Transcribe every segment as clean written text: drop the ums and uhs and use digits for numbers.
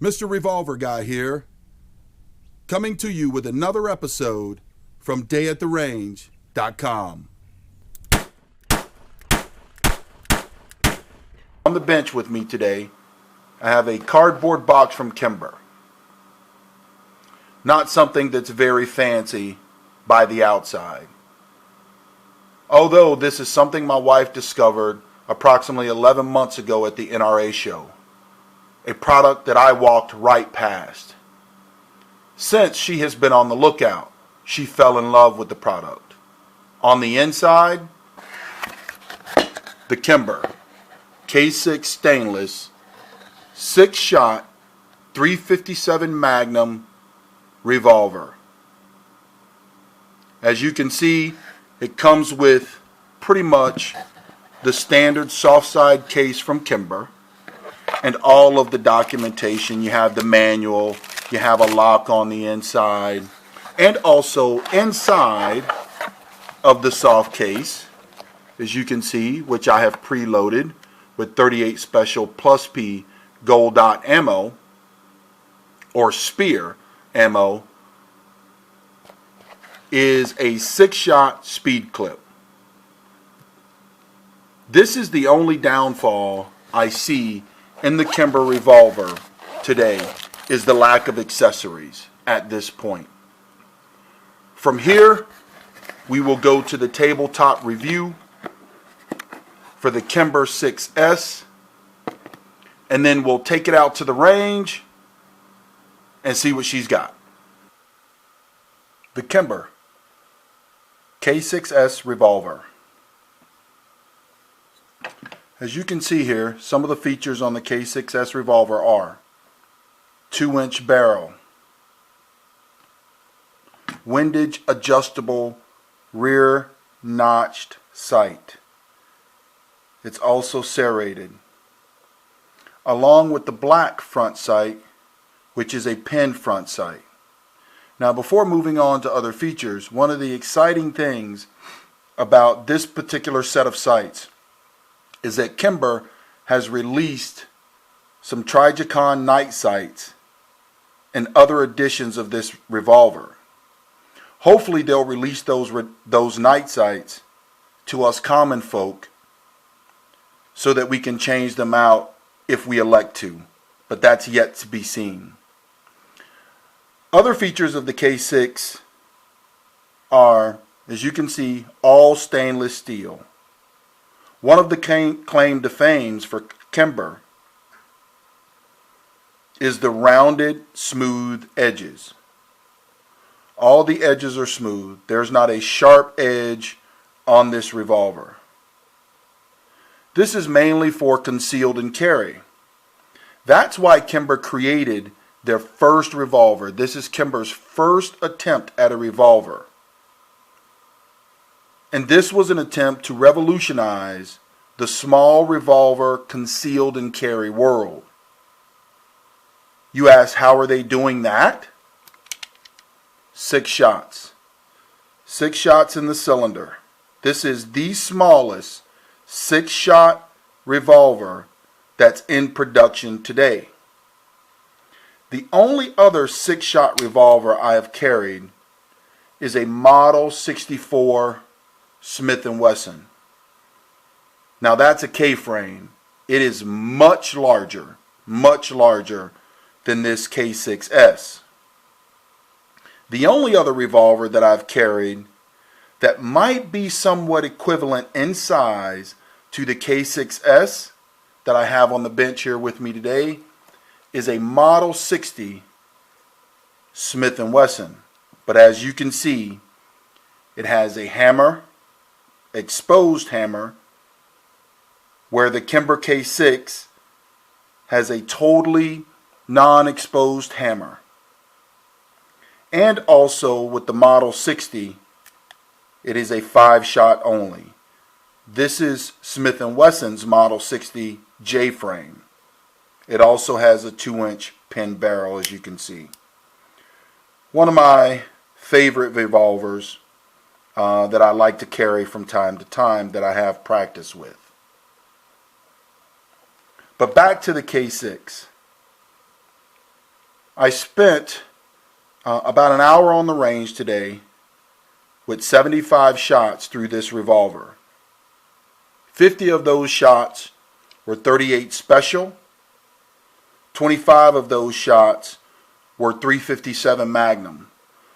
Mr. Revolver Guy here, coming to you with another episode from dayattherange.com. On the bench with me today, I have a cardboard box from Kimber. Not something that's very fancy by the outside. Although this is something my wife discovered approximately 11 months ago at the NRA show. A product that I walked right past. Since she has been on the lookout, she fell in love with the product. On the inside, the Kimber K6 stainless 6-shot 357 Magnum revolver. As you can see, it comes with pretty much the standard soft side case from Kimber and all of the documentation. You have the manual, you have a lock on the inside, and also inside of the soft case, as you can see, which I have preloaded with 38 Special Plus P gold dot ammo or spear ammo, is a 6-shot speed clip. This is the only downfall I see in the Kimber revolver today, is the lack of accessories at this point. From here, we will go to the tabletop review for the KimberK6S, and then we'll take it out to the range and see what she's got. The Kimber K6S Revolver. As you can see here, some of the features on the K6S Revolver are 2-inch barrel, windage adjustable rear notched sight. It's also serrated, along with the black front sight, which is a pin front sight. Now, before moving on to other features, one of the exciting things about this particular set of sights is that Kimber has released some Trijicon night sights and other editions of this revolver. Hopefully they'll release those night sights to us common folk so that we can change them out if we elect to, but that's yet to be seen. Other features of the K6 are, as you can see, all stainless steel. One of the claim to fame for Kimber is the rounded, smooth edges. All the edges are smooth. There's not a sharp edge on this revolver. This is mainly for concealed and carry. That's why Kimber created their first revolver. This is Kimber's first attempt at a revolver. And this was an attempt to revolutionize the small revolver concealed and carry world. You ask, how are they doing that? 6 shots. 6 shots in the cylinder. This is the smallest 6-shot revolver that's in production today. The only other 6-shot revolver I have carried is a Model 64 Smith & Wesson. Now that's a K-frame. It is much larger than this K6S. The only other revolver that I've carried that might be somewhat equivalent in size to the K6S that I have on the bench here with me today is a Model 60 Smith & Wesson. But as you can see, it has a hammer, exposed hammer, where the Kimber K6 has a totally non-exposed hammer. And also with the Model 60, it is a 5-shot only. This is Smith & Wesson's Model 60 J-frame. It also has a 2-inch pin barrel, as you can see. One of my favorite revolvers that I like to carry from time to time that I have practice with. But back to the K6. I spent about an hour on the range today with 75 shots through this revolver. 50 of those shots were 38 Special. 25 of those shots were 357 Magnum,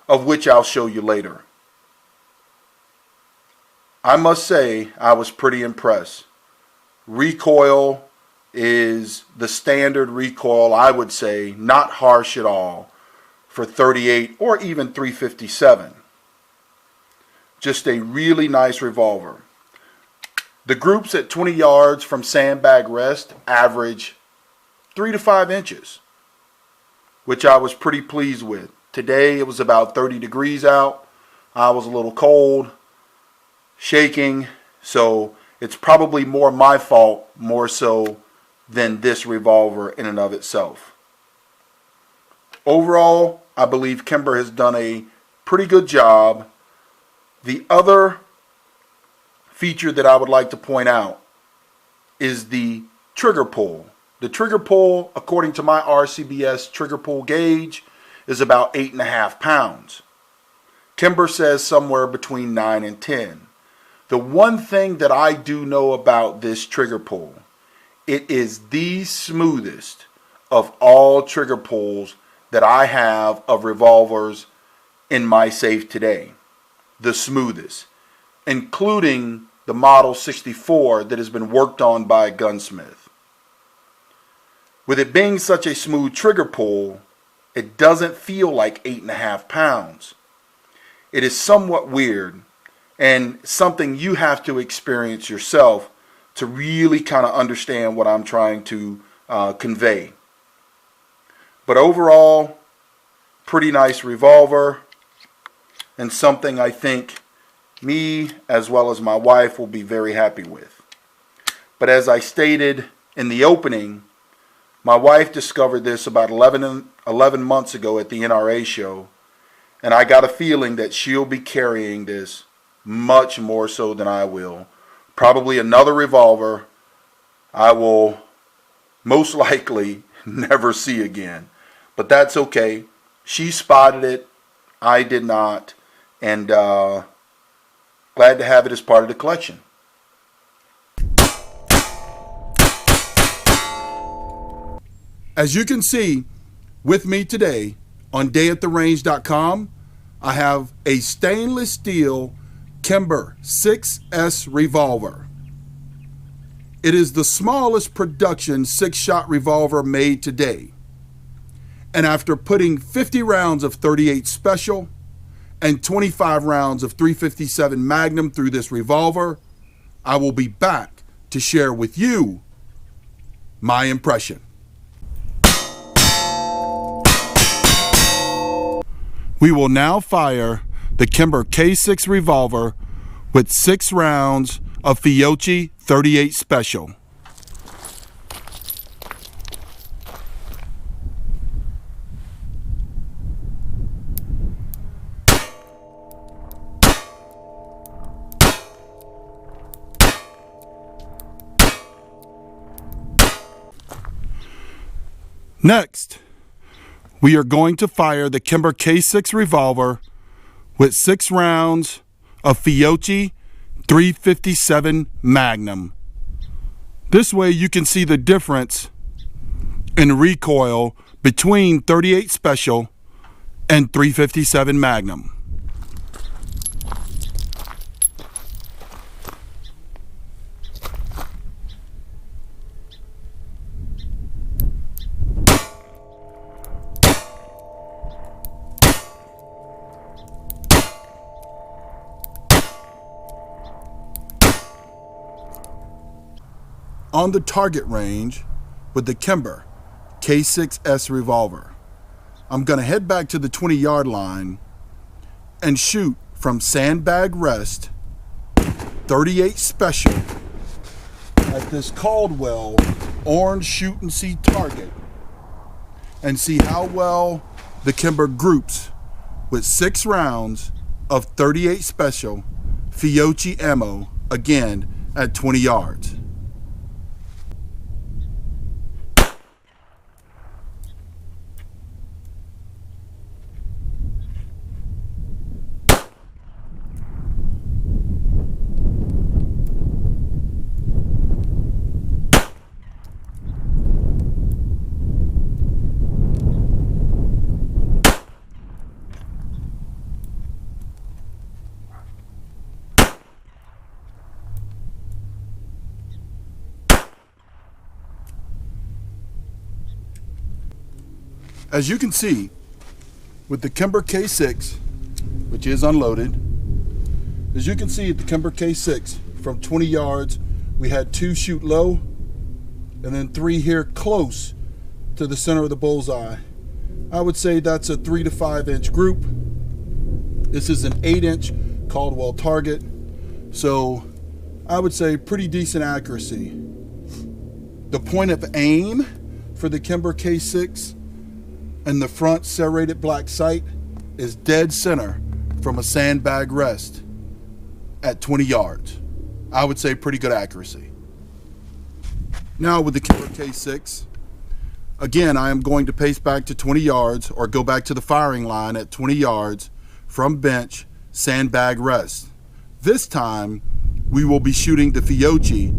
of which I'll show you later. I must say I was pretty impressed. Recoil is the standard recoil, I would say, not harsh at all for 38 or even 357. Just a really nice revolver. The groups at 20 yards from sandbag rest average 3 to 5 inches, which I was pretty pleased with. Today it was about 30 degrees out. I was a little cold, shaking, so it's probably more my fault more so than this revolver in and of itself. Overall, I believe Kimber has done a pretty good job. The other feature that I would like to point out is the trigger pull. The trigger pull, according to my RCBS trigger pull gauge, is about 8.5 pounds. Kimber says somewhere between 9 and 10. The one thing that I do know about this trigger pull, it is the smoothest of all trigger pulls that I have of revolvers in my safe today. The smoothest, including the Model 64 that has been worked on by a gunsmith. With it being such a smooth trigger pull, it doesn't feel like 8.5 pounds. It is somewhat weird and something you have to experience yourself to really kind of understand what I'm trying to convey. But overall, pretty nice revolver, and something I think me as well as my wife will be very happy with. But as I stated in the opening, my wife discovered this about 11 months ago at the NRA show, and I got a feeling that she'll be carrying this much more so than I will. Probably another revolver I will most likely never see again. But that's okay. She spotted it. I did not. And glad to have it as part of the collection. As you can see, with me today on dayattherange.com, I have a stainless steel KimberK6S Revolver. It is the smallest production 6-shot revolver made today. And after putting 50 rounds of 38 Special and 25 rounds of 357 Magnum through this revolver, I will be back to share with you my impression. We will now fire the Kimber K6 revolver with 6 rounds of Fiocchi 38 Special. Next, we are going to fire the Kimber K6 revolver with 6 rounds of Fiocchi 357 Magnum. This way you can see the difference in recoil between 38 Special and 357 Magnum. On the target range with the Kimber K6S revolver, I'm going to head back to the 20-yard line and shoot from sandbag rest 38 Special at this Caldwell orange shoot and see target and see how well the Kimber groups with 6 rounds of 38 Special Fiocchi ammo, again at 20 yards. As you can see, with the Kimber K6, which is unloaded, as you can see at the Kimber K6, from 20 yards, we had 2 shoot low, and then 3 here close to the center of the bullseye. I would say that's a 3 to 5 inch group. This is an 8-inch Caldwell target, so I would say pretty decent accuracy. The point of aim for the Kimber K6 and the front serrated black sight is dead center from a sandbag rest at 20 yards. I would say pretty good accuracy. Now with the Kimber K6, again, I am going to pace back to 20 yards or go back to the firing line at 20 yards from bench, sandbag rest. This time, we will be shooting the Fiocchi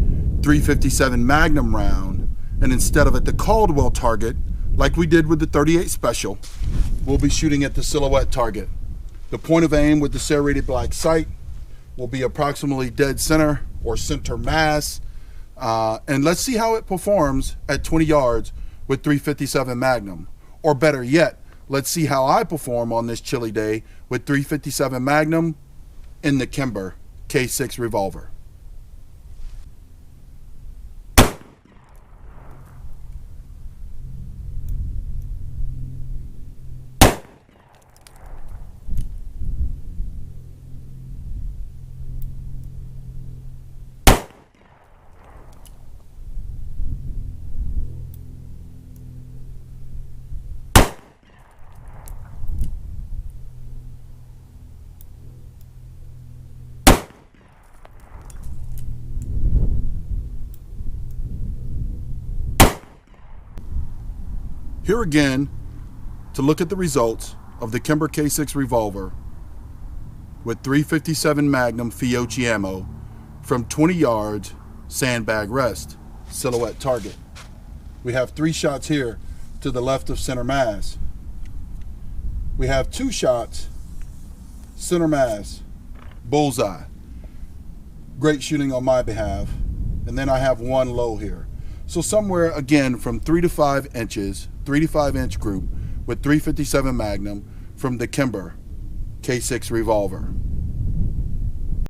357 Magnum round, and instead of at the Caldwell target, like we did with the 38 Special, we'll be shooting at the silhouette target. The point of aim with the serrated black sight will be approximately dead center or center mass, and let's see how it performs at 20 yards with 357 Magnum. Or better yet, let's see how I perform on this chilly day with 357 Magnum in the Kimber K6 Revolver. Here again, to look at the results of the Kimber K6 Revolver with 357 Magnum Fiocchi ammo from 20 yards, sandbag rest, silhouette target. We have 3 shots here to the left of center mass. We have 2 shots, center mass, bullseye. Great shooting on my behalf. And then I have 1 low here. So somewhere, again, from 3 to 5 inches, 3 to 5 inch group with 357 Magnum from the Kimber K6 Revolver.